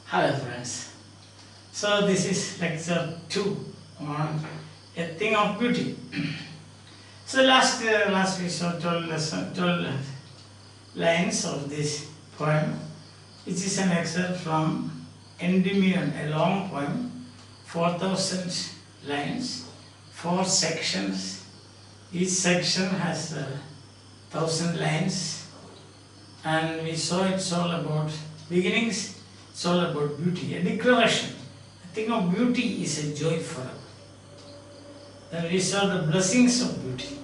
Hello friends. So this is lecture 2 on a thing of beauty. So last we saw 12 lines of this poem, which is an excerpt from Endymion, a long poem, 4,000 lines, 4 sections. Each section has 1,000 lines, and we saw it's all about beginnings. It's all about beauty, a declaration. The thing of beauty is a joy forever. Then we saw the blessings of beauty.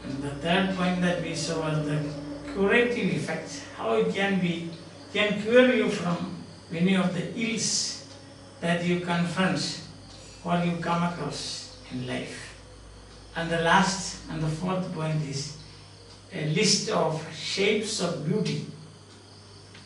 And the third point that we saw was the curative effect, how it can cure you from many of the ills that you confront or you come across in life. And the last and the fourth point is a list of shapes of beauty.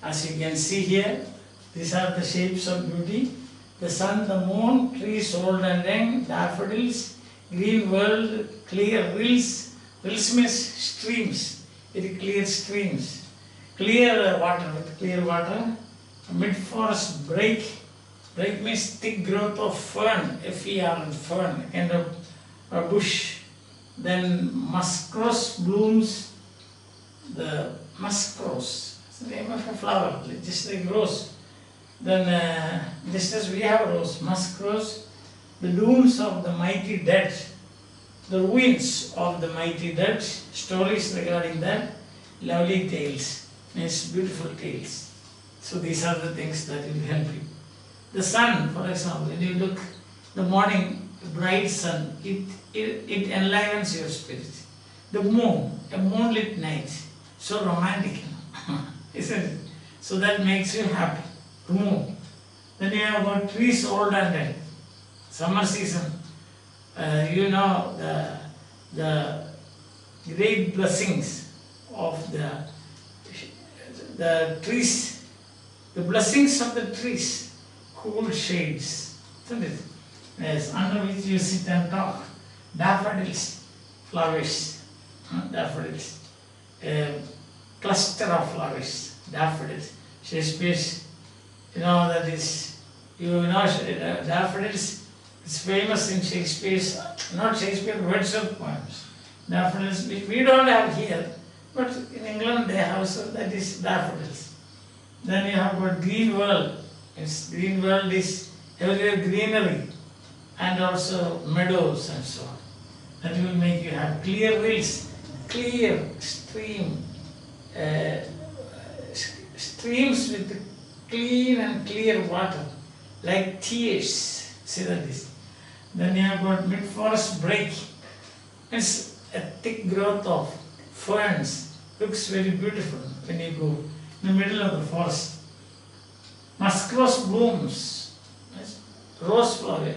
As you can see here, these are the shapes of beauty: the sun, the moon, trees old and young, daffodils, green world, clear rills. Rills means streams, very clear streams, clear water, with clear water. Mid-forest break means thick growth of fern, F-E-R, fern, kind of a bush. Then musk rose blooms, the musk rose, it's the name of a flower, just like rose. Then just as we have rose, musk rose, the dooms of the mighty dead, the ruins of the mighty dead, stories regarding that, lovely tales, means beautiful tales. So these are the things that will help you. The sun, for example, when you look the morning, bright sun, it enlivens your spirit. The moon, a moonlit night, so romantic, isn't it? So that makes you happy. The moon. Then you have got trees old and dead. Summer season, you know the great blessings of the trees, the blessings of the trees, cool shades, isn't it? Yes, under which you sit and talk. Daffodils, flowers, daffodils, a cluster of flowers, daffodils. Shakespeare's, that is, daffodils is famous in Shakespeare's, not Shakespeare, Wordsworth poems. Daffodils, which we don't have here, but in England they have, so that is daffodils. Then you have got green world. Green world is everywhere greenery, and also meadows and so on. That will make you have clear rills, clear stream, streams with clean and clear water, like tears. See that is. Then you have got mid-forest break. It's a thick growth of ferns. Looks very beautiful when you go in the middle of the forest. Musk rose blooms. Rose flower.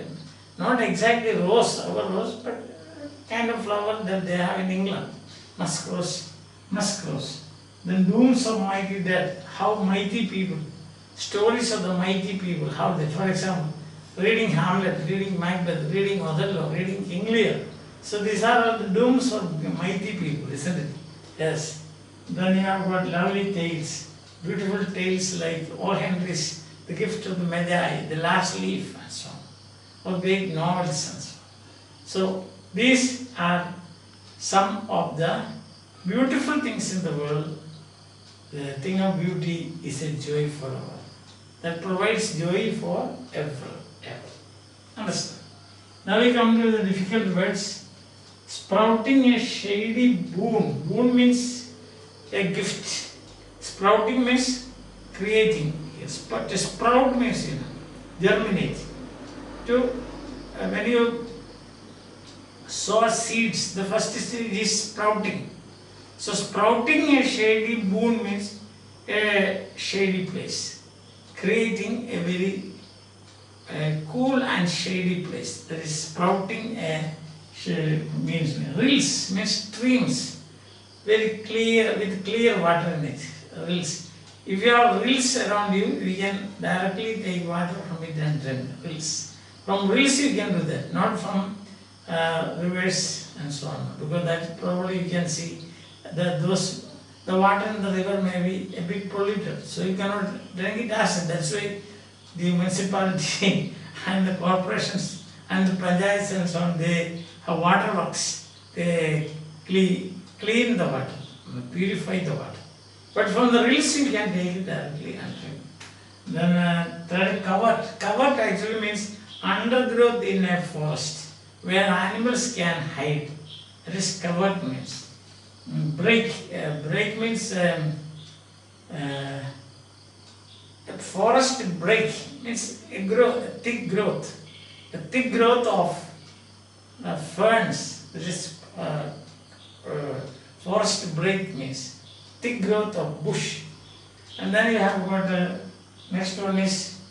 Not exactly rose, our rose, but kind of flower that they have in England. Musk rose. Then dooms of mighty dead. How mighty people. Stories of the mighty people. How they, for example, reading Hamlet, reading Macbeth, reading Othello, reading King Lear. So these are all the dooms of mighty people, isn't it? Yes. Then you have got lovely tales, beautiful tales like O. Henry's The Gift of the Medai, The Last Leaf, and so on. Or great novels and so on. So these are some of the beautiful things in the world. The thing of beauty is a joy forever. That provides joy for ever. Understand? Now we come to the difficult words. Sprouting a shady boon. Boon means a gift. Sprouting means creating. To sprout means, germinate. When you sow seeds, the first stage is sprouting. So sprouting a shady boon means a shady place. Creating a very cool and shady place. That is sprouting means rills, means streams, very clear, with clear water in it. Rills. If you have rills around you, you can directly take water from it and drink. Rills. From rills you can do that, not from rivers and so on, because that probably you can see that those the water in the river may be a bit polluted, so you cannot drink it as. That's why the municipality and the corporations and the panchayats and so on, they have water works. They clean the water, purify the water. But from the rills you can take it directly and drink. Then third, covert. Covert actually means undergrowth in a forest where animals can hide. That is covert means. Break means a forest break means a thick growth. The thick growth of ferns. That is forest break means thick growth of bush. And then you have got the next one is,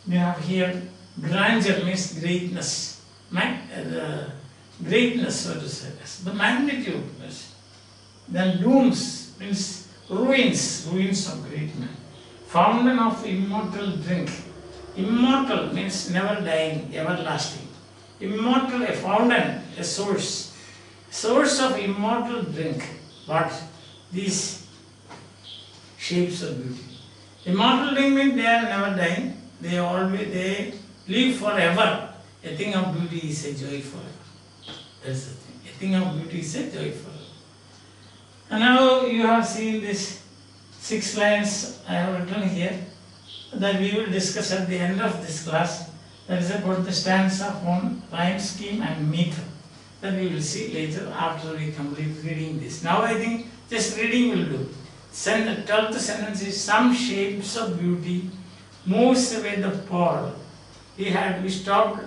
you have here grandeur means greatness. The greatness, so to say, the magnitude. Then dooms means ruins of great men. Fountain of immortal drink. Immortal means never dying, everlasting. Immortal, a fountain, a source. Source of immortal drink. What? These shapes of beauty. Immortal drink means they are never dying. They live forever. A thing of beauty is a joy forever. That's the thing. A thing of beauty is a joy forever. And now you have seen these 6 lines I have written here that we will discuss at the end of this class. That is about the stanza form, rhyme scheme and meter. That we will see later after we complete reading this. Now I think just reading will do. The 12th sentence is, some shapes of beauty moves away the pall. We stopped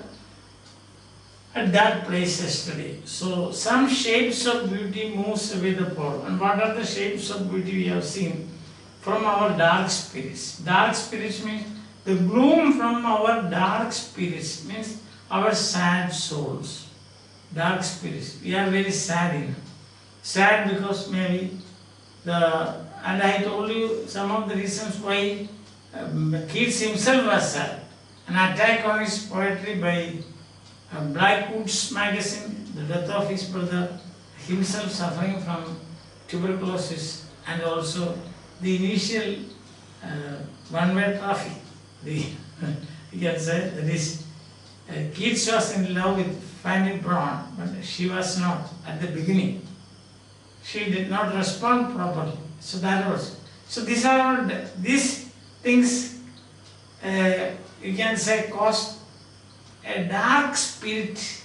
at that place yesterday. So some shapes of beauty moves away the pall. And what are the shapes of beauty we have seen? From our dark spirits. Dark spirits means the gloom from our dark spirits, means our sad souls. Dark spirits. We are very sad. Sad because maybe and I told you some of the reasons why Keats himself was sad. An attack on his poetry by Blackwood's magazine, the death of his brother, himself suffering from tuberculosis, and also the initial one-way traffic. You can say that is, Keats was in love with Fanny Brown, but she was not at the beginning. She did not respond properly. So that was. So these are all these things. You can say caused a dark spirit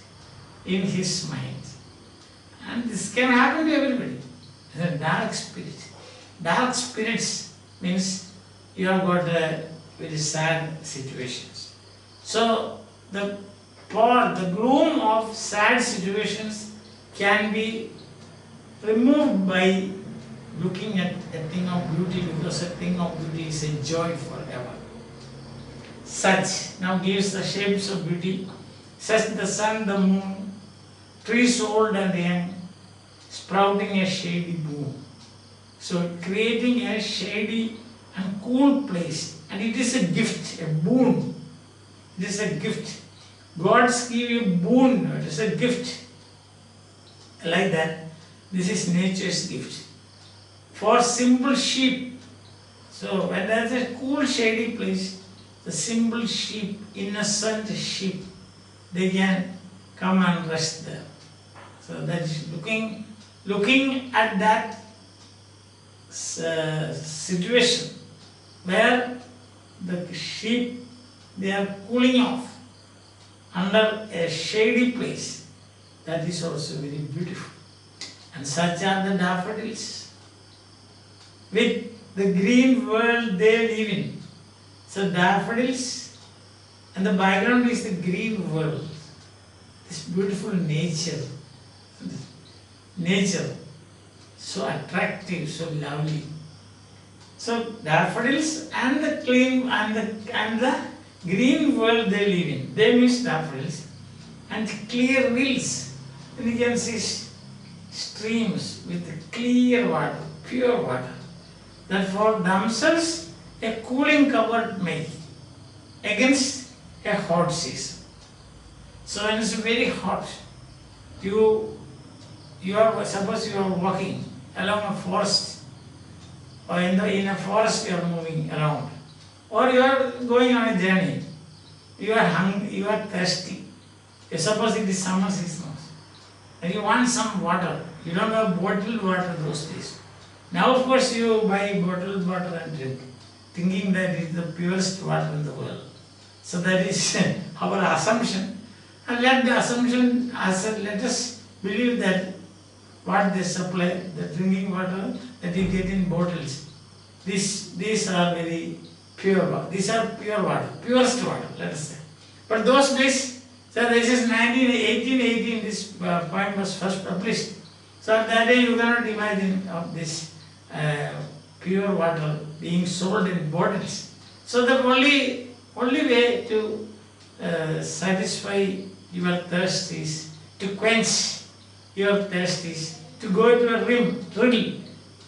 in his mind, and this can happen to everybody. A dark spirit. Dark spirits means you have got very sad situations. So the gloom of sad situations can be removed by looking at a thing of beauty, because a thing of beauty is a joy forever. Such now gives the shapes of beauty, such the sun, the moon, trees old and young, sprouting a shady boom. So creating a shady and cool place, and it is a gift, a boon. It is a gift. Gods give you boon, it is a gift. Like that, this is nature's gift. For simple sheep, so when there is a cool shady place, the simple sheep, innocent sheep, they can come and rest there. So that is looking at that situation where the sheep, they are cooling off under a shady place. That is also very beautiful. And such are the daffodils. With the green world they live in. So daffodils, and the background is the green world. This beautiful nature. Nature, so attractive, so lovely. So daffodils and the clean and the green world they live in. They means daffodils. And clear rills. And you can see streams with clear water, pure water, that for themselves a cooling cupboard make against a hot season. So when it's very hot, suppose you are walking along a forest or in a forest you are moving around, or you are going on a journey, you are hungry, you are thirsty. Suppose it is summer season and you want some water. You don't have bottled water those days. Now of course you buy bottled water and drink, thinking that it is the purest water in the world. So that is our assumption. And let the assumption, let us believe that what they supply, the drinking water that you get in bottles, these are very pure water. These are pure water, purest water, let us say. But those days, so this is 1818, this poem was first published. So at that day you cannot imagine of this pure water being sold in bottles. So the only way to satisfy your thirst is, to quench your thirst is, to go to a rill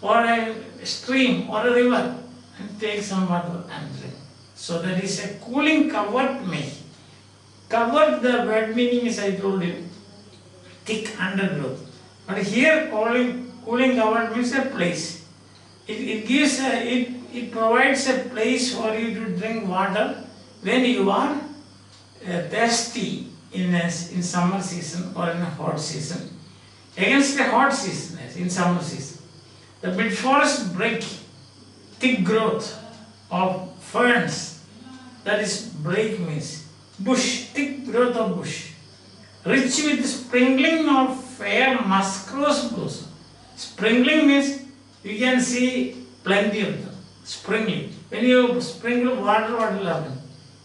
or a stream or a river and take some water and drink. So that is a cooling covered me. Covered, the word meaning is, I told you, thick undergrowth. But here cooling covered means a place. It provides a place for you to drink water when you are thirsty in summer season or in a hot season. Against a hot season, in summer season, the mid forest break, thick growth of ferns, that is break means bush, thick growth of bush, rich with sprinkling of fair muskrose blossom. Sprinkling means you can see plenty of them. Sprinkling. When you sprinkle water, what will happen?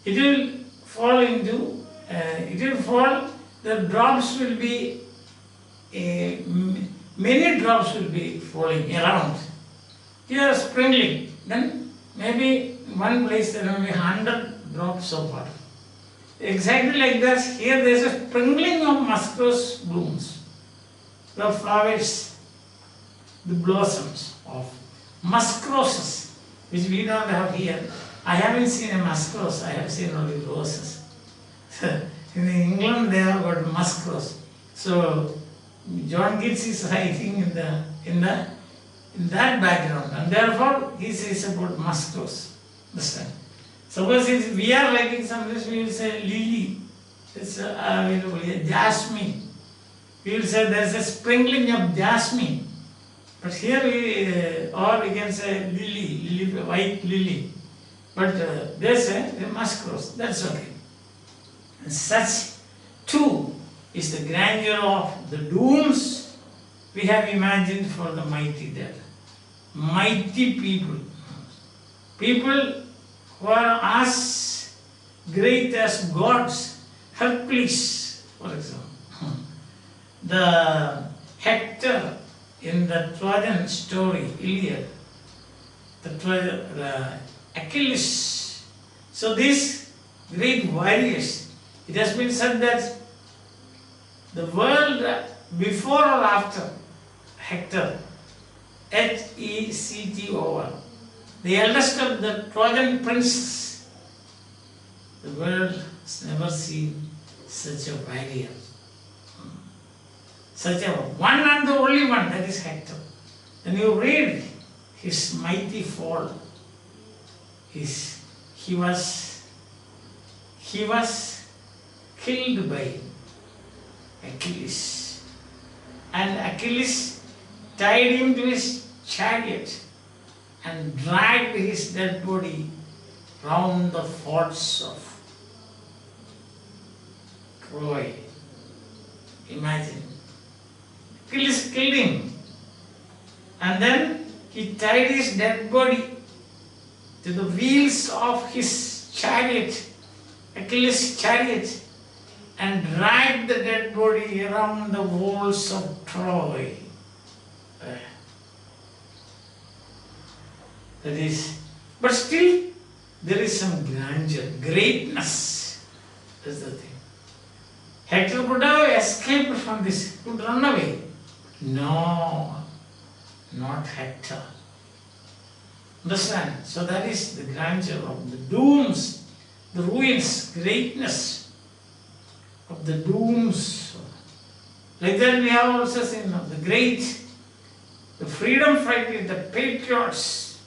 It will fall into, the drops will be, many drops will be falling around. You are sprinkling, then maybe one place there will be 100 drops of water. Exactly like that, here there is a sprinkling of muskrose blooms, the flowers, the blossoms of muskroses, which we don't have here. I haven't seen a muskrose, I have seen only roses. In England they have got muskrose. So John Keats is writing in that background, and therefore he says about muskrose. Understand? Suppose we are writing something, we will say lily, it's available here, jasmine. We will say there is a sprinkling of jasmine. But here or we can say lily, white lily. But they say muskrose, that's okay. And such too is the grandeur of the dooms we have imagined for the mighty dead. Mighty people. People who are as great as gods. Hercules, for example. The Hector in the Trojan story, Iliad, the Achilles. So these great warriors, it has been said that the world before or after Hector, Hector, the eldest of the Trojan princes, the world has never seen such a warrior. Such a one and the only one, that is Hector. When you read his mighty fall, he was killed by Achilles. And Achilles tied him to his chariot and dragged his dead body round the forts of Troy. Imagine. Achilles killed him. And then he tied his dead body to the wheels of his chariot, Achilles' chariot, and dragged the dead body around the walls of Troy. That is, but still there is some grandeur, greatness. That's the thing. Hector could have escaped from this, could run away. No, not Hector. Understand? So that is the grandeur of the dooms, the ruins, greatness of the dooms. Like that we have also seen the great, the freedom fighters, the patriots,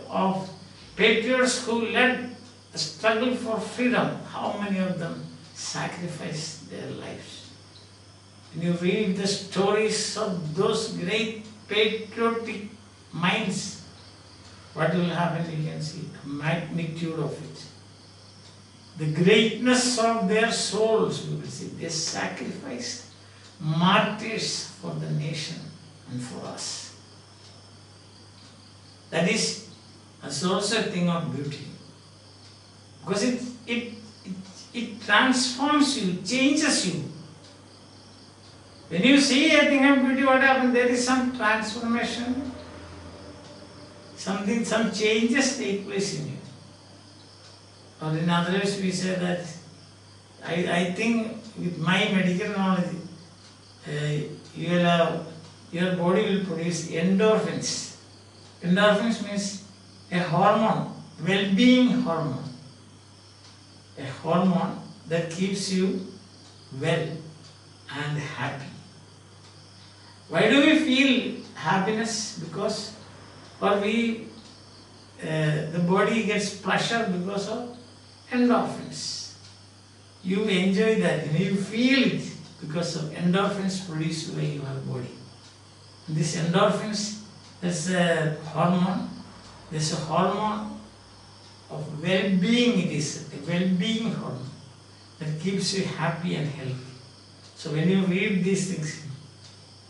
of patriots who led the struggle for freedom, how many of them sacrificed their lives? When you read the stories of those great patriotic minds, what will happen? You can see the magnitude of it. The greatness of their souls, we will see. They sacrificed, martyrs for the nation and for us. That is also a thing of beauty. Because it transforms you, changes you. When you see a thing of beauty, what happens? There is some transformation. Some changes take place in you. Or in other words, we say that I think with my medical knowledge, your body will produce endorphins. Endorphins means a hormone, well-being hormone. A hormone that keeps you well and happy. Why do we feel happiness? Because the body gets pleasure because of endorphins. You enjoy that, you feel it because of endorphins produced by your body. This endorphins, there's a hormone. There's a hormone of well-being. It is a well-being hormone that keeps you happy and healthy. So when you read these things,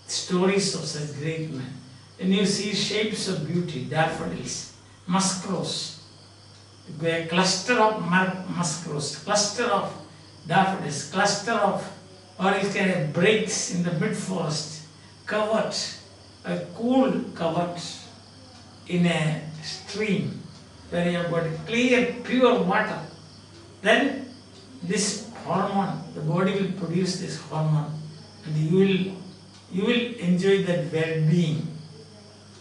stories of such great men, when you see shapes of beauty, daffodils, musk rose, a cluster of musk rose, cluster of daffodils, cluster of, or you can have breaks in the mid-forest, covered, a cool covered in a stream where you have got clear, pure water. Then this hormone, the body will produce this hormone, and you will enjoy that well-being.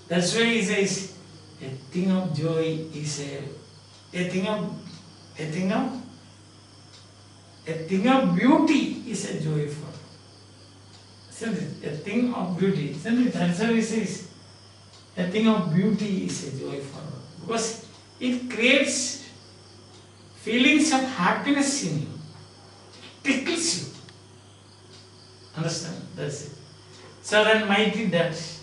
That's why he says, a thing of joy is a thing of beauty is a joyful. Isn't it? A thing of beauty. Isn't it? That's why he says, a thing of beauty is a joyful. Because it creates feelings of happiness in you. It tickles you. Understand? That's it. So then mighty deeds.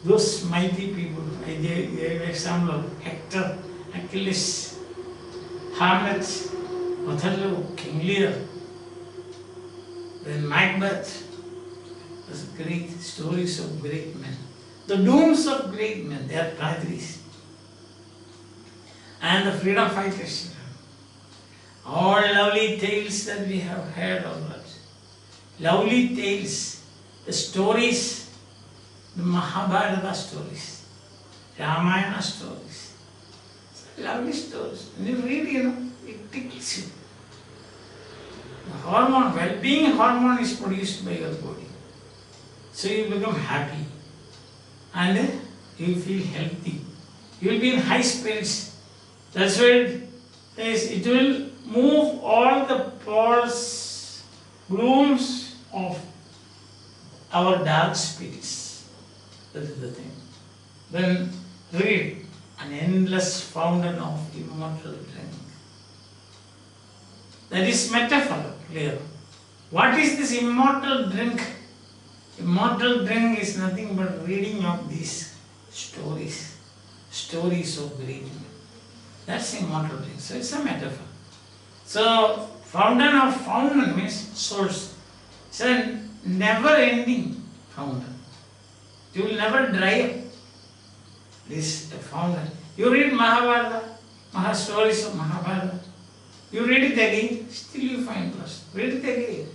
Those mighty people, I gave an example of Hector, Achilles, Hamlet, Othello, King Lear, then Macbeth. Those great stories of great men. The dooms of great men, they are tragedies. And the freedom fighters. All lovely tales that we have heard of that. Lovely tales, the stories, the Mahabharata stories, Ramayana stories. Lovely stories. When you read, it tickles you. The hormone, well-being hormone is produced by your body. So you become happy and you feel healthy. You will be in high spirits. That's why it will move all the false glooms of our dark spirits. That is the thing. Then read an endless fountain of immortal drink. That is metaphor, clear. What is this immortal drink? Immortal drink is nothing but reading of these stories. Stories of great men. That's immortal drink. So it's a metaphor. So fountain means source. It's a never-ending fountain. You will never dry up. This fountain. You read Mahabharata, stories of Mahabharata. You read it again, still you find plus. Read it again.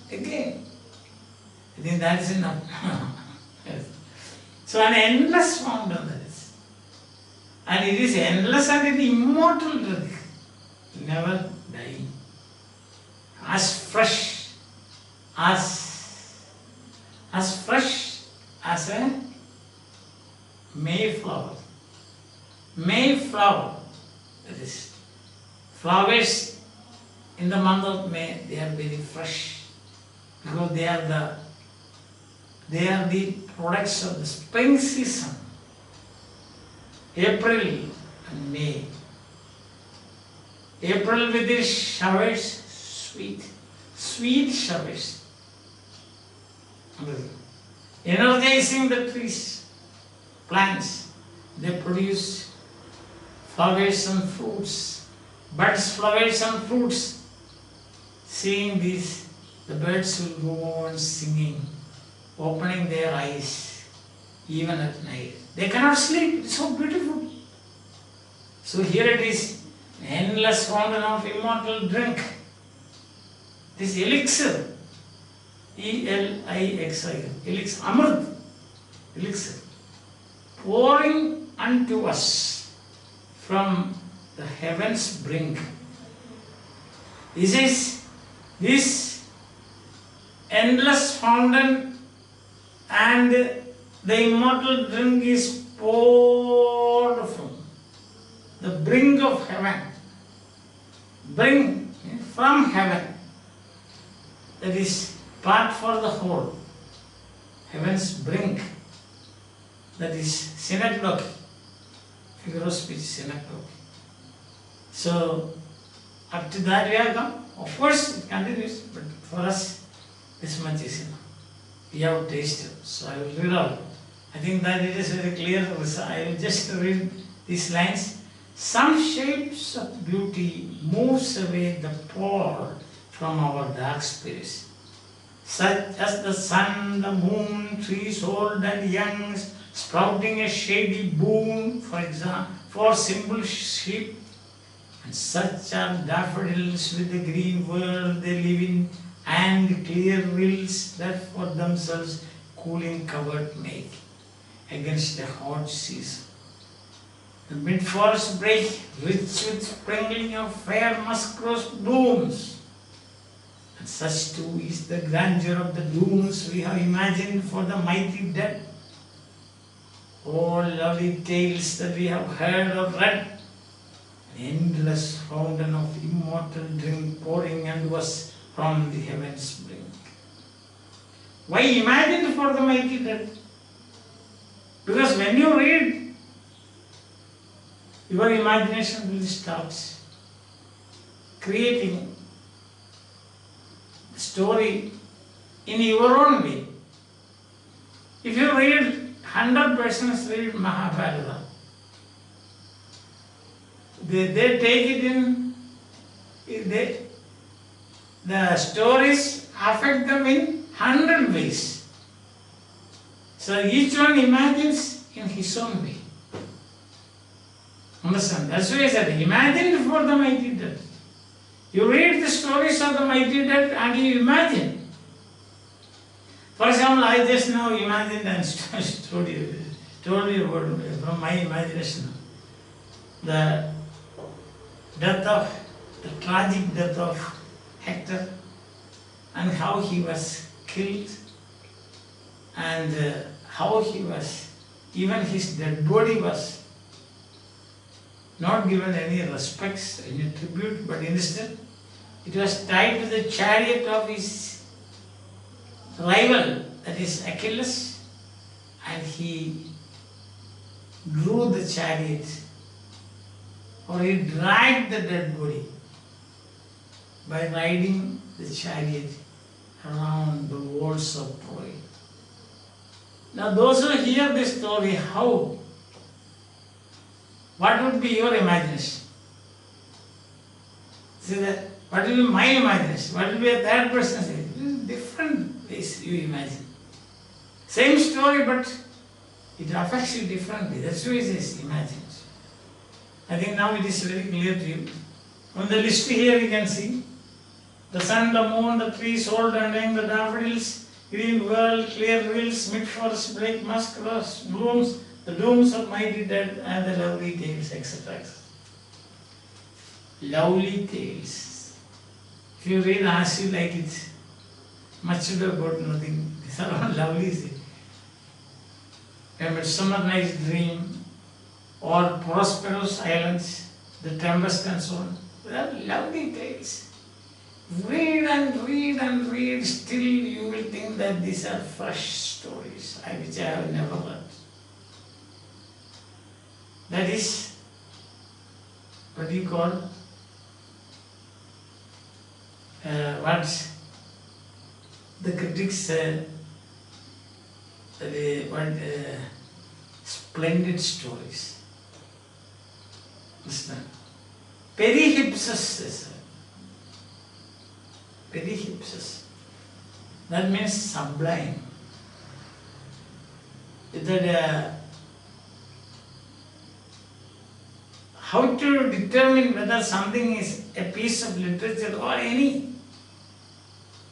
I think that is enough. Yes. So an endless fountain that is. And it is endless and it is immortal drink. Never dying. As fresh as a Mayflower. Mayflower, that is, flowers in the month of May, they are very fresh because they are the products of the spring season. April and May. April with its showers, sweet showers, energizing the trees, plants. They produce flowers and fruits, buds, flowers and fruits. Seeing these, the birds will go on singing, opening their eyes, even at night. They cannot sleep, it's so beautiful. So here it is, endless fountain of immortal drink. This elixir, E-L-I-X-I-R, elixir, Amrit, elixir, pouring unto us from the heaven's brink. This endless fountain and the immortal drink is poured from the brink of heaven. Bring from heaven. That is part for the whole. Heaven's brink. That is synecdoche. Figure of speech, synecdoche. So, up to that we have come. Of course, it continues, but for us, this much is enough. We have tasted. So, I will read out. I think that it is very clear. I will just read these lines. Some shapes of beauty moves away the pall from our dark spirits, such as the sun, the moon, trees old and young, sprouting a shady boon, for example, for simple sheep, and such are daffodils with the green world they live in, and clear rills that for themselves cooling covert make against a hot season. The mid-forest brake, rich with sprinkling of fair musk-rose blooms. And such too is the grandeur of the dooms we have imagined for the mighty dead. All lovely tales that we have heard or read, an endless fountain of immortal drink pouring unto us from the heaven's brink. Why imagined for the mighty dead? Because when you read, your imagination will start creating the story in your own way. If you read 100 persons read Mahabharata, they take it in, the stories affect them in 100 ways. So each one imagines in his own way. Understand? That's why I said, imagine for the mighty dead. You read the stories of the mighty dead and you imagine. For example, I just now imagined and told you about from my imagination the tragic death of Hector and how he was killed and how he was, even his dead body was not given any respects, any tribute, but instead it was tied to the chariot of his rival, that is Achilles, and he drew the chariot, or he dragged the dead body by riding the chariot around the walls of Troy. Now those who hear this story, how? What would be your imagination? See that? What will be my imagination? What will be a third person say? Different ways you imagine. Same story, but it affects you differently. That's why it is imagined. I think now it is very clear to you. On the list here you can see the sun, the moon, the trees old and young, the daffodils, green world, clear rills, mid-forest break, musk-rose blooms, the dooms of mighty dead, and the lovely tales, etc. Lovely tales. If you read as you like it, much to do about nothing. These are all lovely. A Midsummer Night's Dream, or Prosperous Islands, The Tempest, and so on. They are lovely tales. Read and read and read, still you will think that these are fresh stories, which I have never read. That is what you call what the critics say, splendid stories. Understand? Perihipsis is perihipsis. That means sublime. That how to determine whether something is a piece of literature or any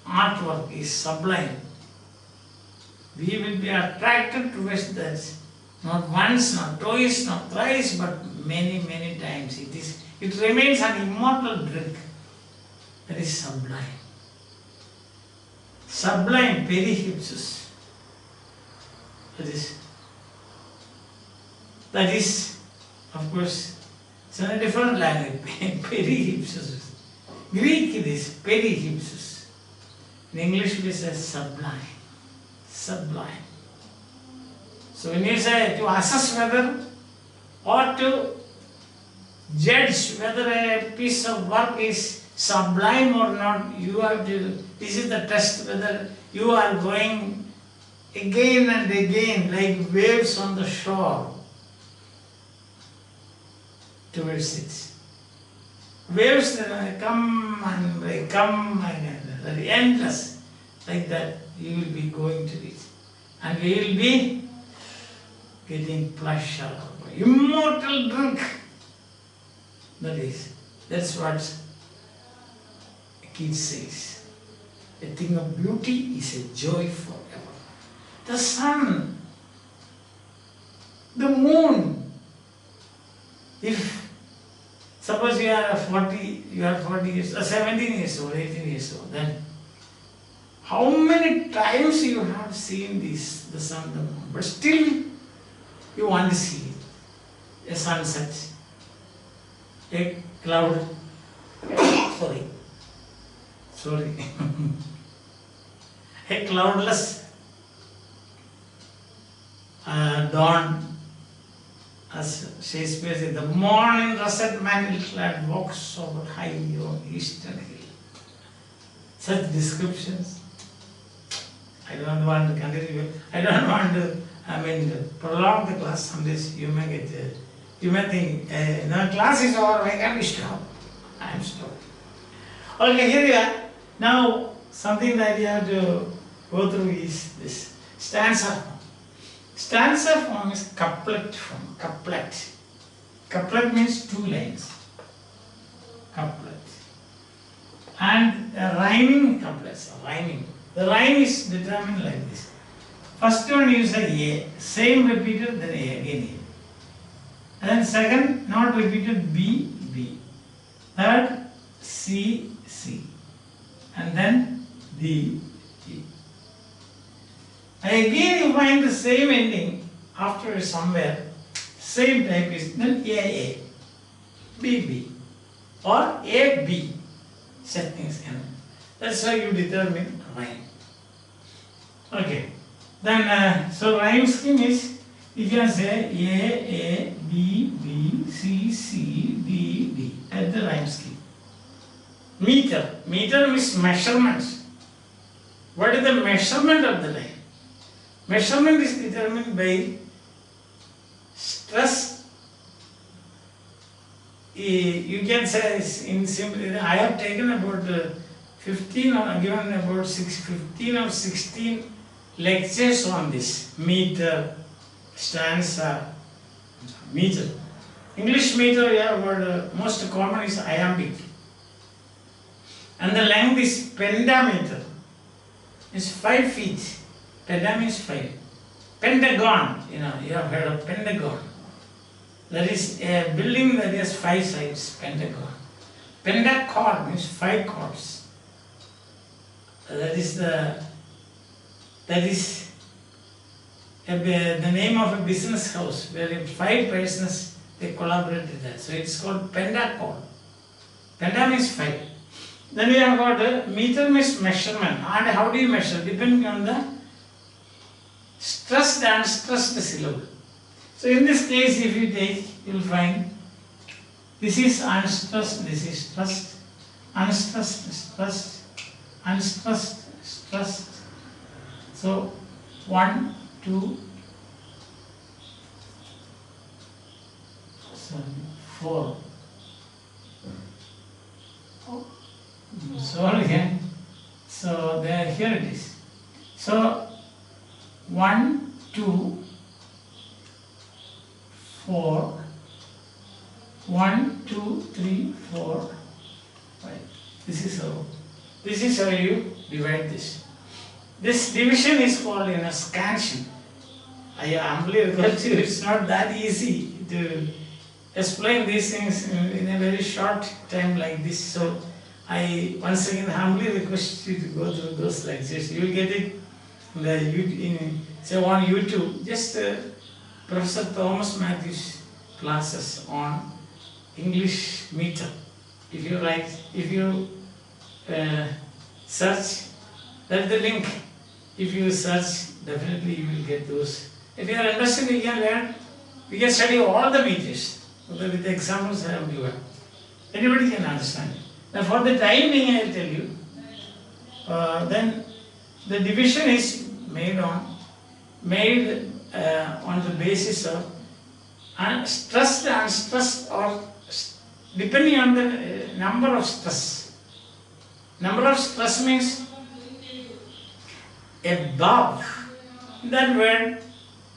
artwork is sublime. We will be attracted towards that, not once, not twice, not thrice, but many, many times. It remains an immortal drink. That is sublime. Sublime, perihipsis. That is, of course, it's in a different language. Perihipsis. Greek it is perihipsis. In English we say sublime. Sublime. So when you say to assess whether or to judge whether a piece of work is sublime or not, you have to, this is the test whether you are going again and again like waves on the shore towards it. Waves come and they come and they are endless. Like that you will be going to it. And you will be getting pleasure. Immortal drink. That's what Keats says. A thing of beauty is a joy forever. The sun, the moon. If suppose you are 40 years, 17 years old, 18 years old, then how many times you have seen this, the sun, the moon, but still you want to see it. A sunset, a cloud, sorry, a cloudless dawn. As Shakespeare says, the morning russet mantle clad walks over high on eastern hill. Such descriptions. I don't want to continue. I don't want to, prolong the class. Some days you may get, you may think, the class is over, why can't we stop? I am stopping. Okay, here we are. Now, something that you have to go through is this stanza form. Stanza form is couplet form. Couplet. Couplet means two lines. Couplet. And rhyming couplets. Rhyming. The rhyme is determined like this. First one you say A, same repeated, then A, again A. And then second, not repeated, B, B. Third, C, C. And then D, D. And again you find the same ending after somewhere, same type is then A, B, B. Or A, B. Such things can. That's how you determine rhyme. Okay. Then, so rhyme scheme is, you can say A, B, B, C, C, D, D. That's the rhyme scheme. Meter. Meter means measurements. What is the measurement of the rhyme? Measurement is determined by stress. You can say in simple, I have taken about 15 or given about 15 or 16 lectures on this. Meter, stanza, meter. English meter, yeah, word most common is iambic. And the length is pentameter. It's 5 feet. Penta means 5. Pentagon, you have heard of pentagon. That is a building that has 5 sides, pentagon. Pentachord means 5 chords. That is the name of a business house where 5 persons they collaborated there. So it's called pentachord. Penta means 5. Then we have got meter means measurement. And how do you measure? Depending on the stressed and stressed syllable. So in this case, if you take you will find this is unstressed, this is stressed, unstressed, stressed, unstressed, stressed. So 1, 2, 4. Oh, sorry. So there, here it is. So 1, 2, 4. 1, 2, 3, 4, 5. This is how you divide this. This division is called scansion. I humbly request you, it's not that easy to explain these things in a very short time like this. So I once again humbly request you to go through those lectures. You will get it say on YouTube. Just Professor Thomas Mathew's classes on English meter. If you search, that's the link. If you search, definitely you will get those. If you are interested, you can learn. We can study all the meters with the examples I have given. Anybody can understand. Now for the time being, I will tell you. Then the division is made on the basis of stressed, unstressed, or depending on the number of stress. Number of stress means above. In that word,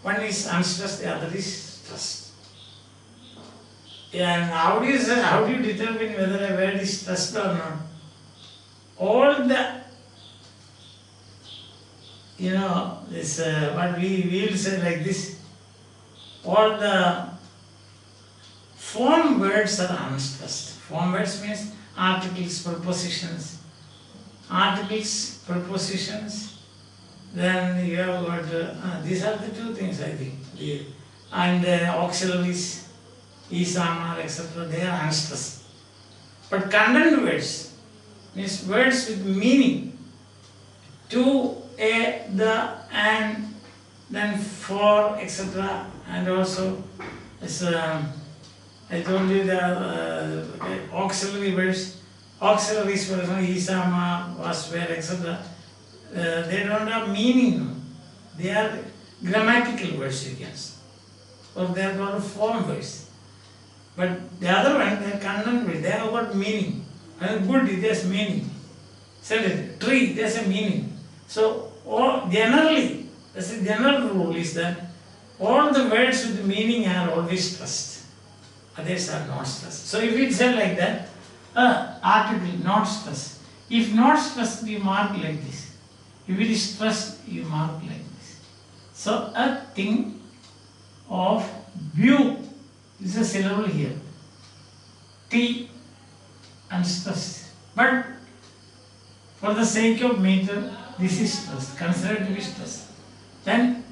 one is unstressed, the other is stressed. And how do you determine whether a word is stressed or not? All the, this what we will say like this. All the form words are unstressed. Form words means articles, prepositions. Articles, prepositions. Then you have got, these are the two things I think. And auxiliaries, isama, etc. They are unstressed. But content words means words with meaning. To, a, the, and, then for, etc. And also, as I told you, the auxiliary words, auxiliaries, for example, isama, was, where, etc. They don't have meaning. They are grammatical words, you can say. Or they are called form words. But the other one, they are content words. They have got meaning. And good, it has meaning. Tree, it has a meaning. So, generally, the general rule is that all the words with meaning are always stressed. Others are not stressed. So, if it's said like that, article, not stressed. If not stressed, you mark like this. If it is stressed, you mark like this. So, a thing of view. This is a syllable here. T, unstressed. But for the sake of meter, this is stressed. Consider to be stressed. Then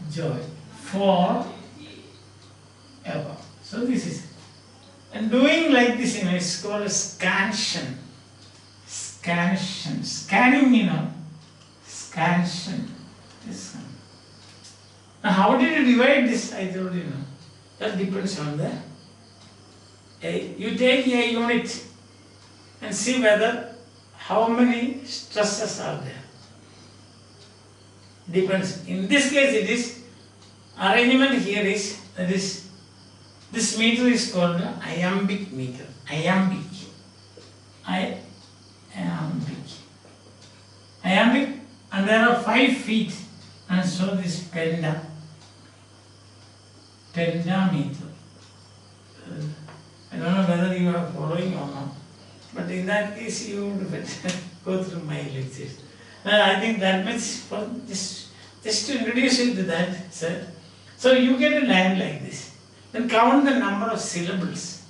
joy. For ever. So this is. And doing like this, it's called a scansion. Scansion. Scanning, scansion. This one. Now, how did you divide this? I told you, that depends on the. You take a unit and see whether how many stresses are there. Depends. In this case, it is arrangement here is this meter is called the iambic meter. Iambic. Iambic, and there are 5 feet, and so this pentameter. I don't know whether you are following or not, but in that case you would go through my lectures. I think that much for just to introduce you to that, sir. So you get a line like this. Then count the number of syllables.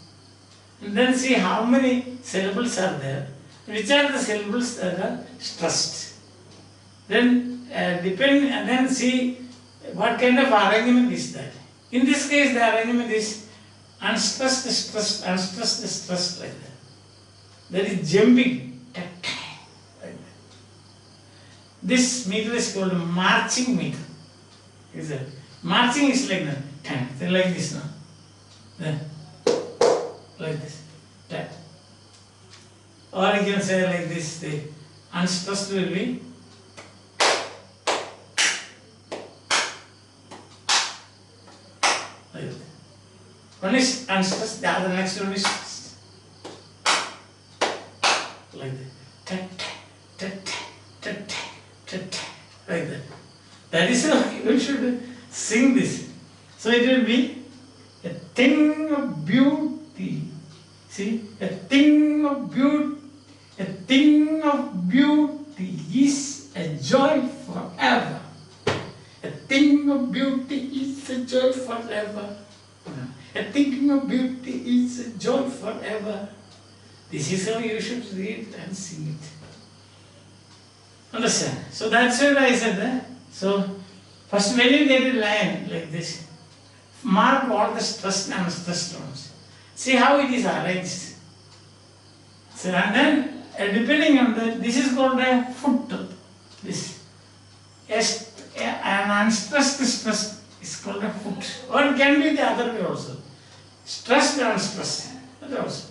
And then see how many syllables are there. Which are the syllables that are stressed. Then then see what kind of arrangement is that. In this case, the arrangement is unstressed, stressed, unstressed, stressed, like that. That is jumping. Like that. This meter is called marching meter. Is that? Marching is like that. Like this now. then like this, tap. Or you can say like this, the unstressed will be like that. One is unstressed, the other next one is stressed. Like that. Tat, tat, tat, tat, tat, tat, like that. That is how you should sing this. So it will be a thing of beauty. See, a thing of beauty. A thing of beauty is a joy forever. A thing of beauty is a joy forever. A thing of beauty is a joy forever. This is how you should read and sing it. Understand? So that's what I said there. So first when you get a line like this, mark all the stressed and unstressed tones. See how it is arranged. So and then depending on that, this is called a foot. This an unstressed stress is called a foot. Or it can be the other way also. Stressed and unstressed. That also.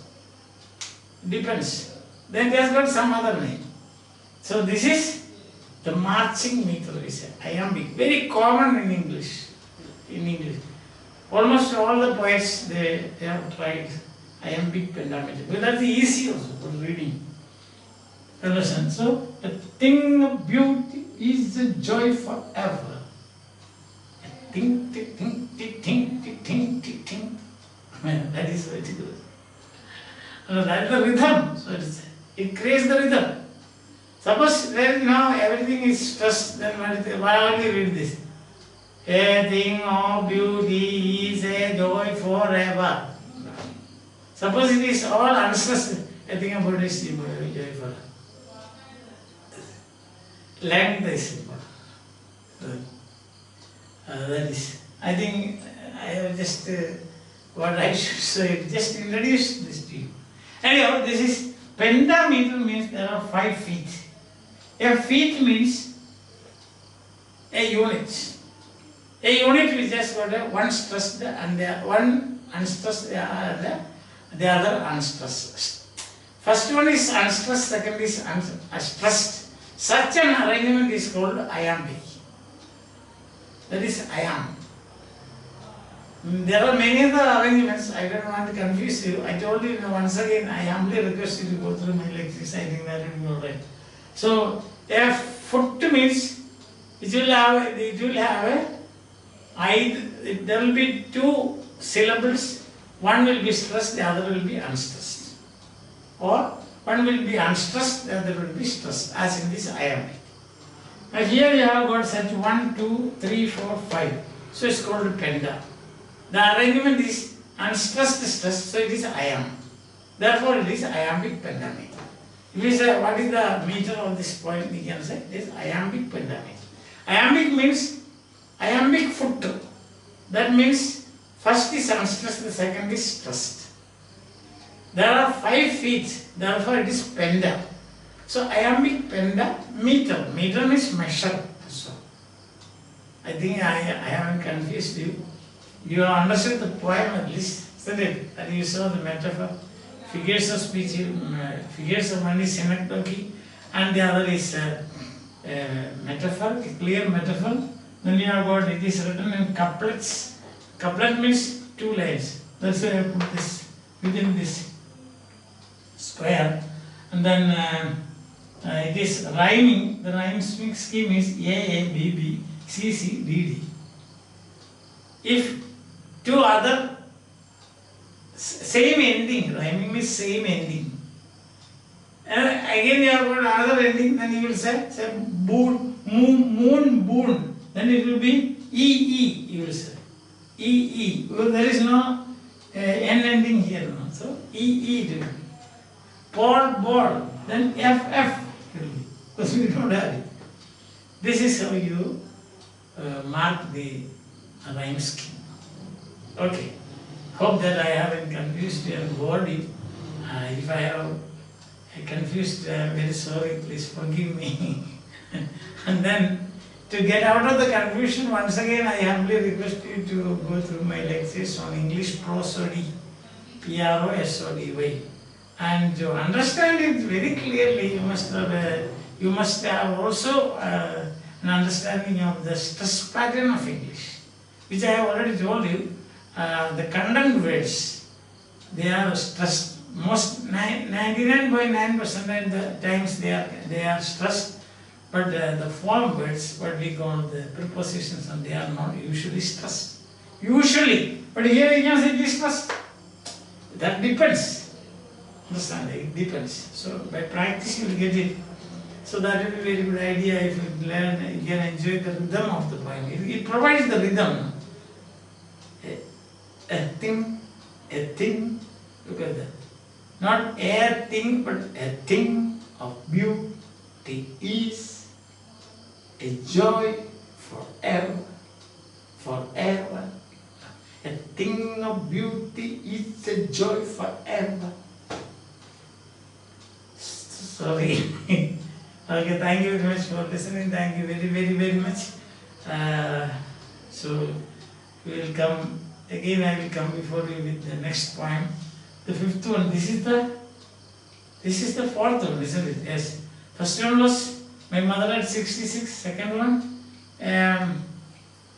Depends. Then there's got some other name. So this is the marching meter, we say, iambic. Very common in English. Almost all the poets, they have tried iambic pentameter. But that's easy also for reading. Understand? So, a thing of beauty is a joy forever. A thing, ting, ting, ting, ting, ting, ting, ting. That is very good. That is the rhythm. So it creates the rhythm. Suppose then now everything is stressed, then why are you read this? A thing of beauty is a joy forever. Suppose it is all unstressed, a thing of beauty is a joy forever. Length is important. That is, I think I have just what I should say, just introduce this to you. Anyhow, this is pentameter means there are 5 feet. A feet means a unit. A unit we just got one stressed and one unstressed, the other unstressed. First one is unstressed, second is stressed. Such an arrangement is called iambic. That is iambic. There are many other arrangements. I don't want to confuse you. I told you once again, I humbly request you to go through my lectures. I think that will be alright. So, a foot means it will have there will be 2 syllables. One will be stressed, the other will be unstressed. Or one will be unstressed, the other will be stressed, as in this iambic. Now here you have got such 1, 2, 3, 4, 5. So it's called penta. The arrangement is unstressed, stressed, so it is iambic. Therefore it is iambic pentameter. If we say what is the meter of this point, we can say it is iambic pentameter. Iambic means iambic foot. That means first is unstressed, the second is stressed. There are 5 feet, therefore it is penta. So iambic pentameter. Meter means measure. So I think I haven't confused you. You have understood the poem at least, isn't it? And you saw the metaphor. Figures of speech, figures of one is synecdoche and the other is metaphor, a clear metaphor. Then you have got, it is written in couplets. Couplet means 2 lines. That's why I put this within this square. And then it is rhyming. The rhyme scheme is A, A, B, B, C, C, D, D. If 2 other same ending, rhyming means same ending. And again you have got another ending, then you will say boon, moon, boon. Then it will be E, you will say. E. Because there is no N ending here. No? So E it will be. Ball. Then F it will be. Because we don't have it. This is how you mark the rhyme scheme. Okay. Hope that I haven't confused you and bored you. If I have confused, I am very sorry. Please forgive me. And then To get out of the confusion, once again I humbly request you to go through my lectures on English prosody, Prosody. And to understand it very clearly, you must have also an understanding of the stress pattern of English, which I have already told you. The content words, they are stressed. Most 99.9% of the times they are stressed. But the form words, what we call the prepositions, and they are not usually stressed. Usually. But here you can say distressed. That depends. Understand? It depends. So by practice you will get it. So that will be a very good idea if you learn, you can enjoy the rhythm of the poem. It provides the rhythm. A thing, look at that. Not a thing, but a thing of beauty is a joy forever, forever. A thing of beauty is a joy forever. Sorry. Okay, thank you very much for listening. Thank you very, very, very much. So we will come again. I will come before you with the next poem, the fifth one. This is the fourth one, isn't it? Yes. First one was my mother at 66. Second one, an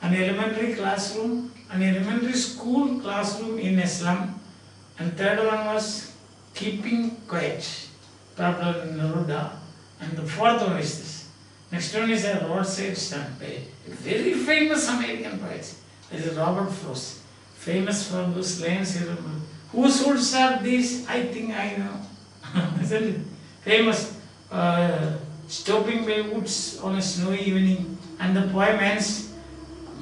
elementary classroom, an elementary school classroom in a slum. And third one was keeping quiet, Pablo Neruda. And the fourth one is this. Next one is a roadside stand by a very famous American poet. This is Robert Frost, famous for those lines here. Whose woods are these? I think I know. Isn't it? Famous. Stopping by woods on a snowy evening, and the poem ends,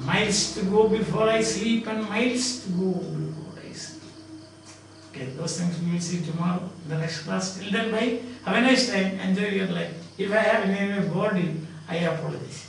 miles to go before I sleep and miles to go before I sleep. Okay, those things we will see tomorrow in the next class. Till then, bye. Have a nice time. Enjoy your life. If I have any bored you, I apologize.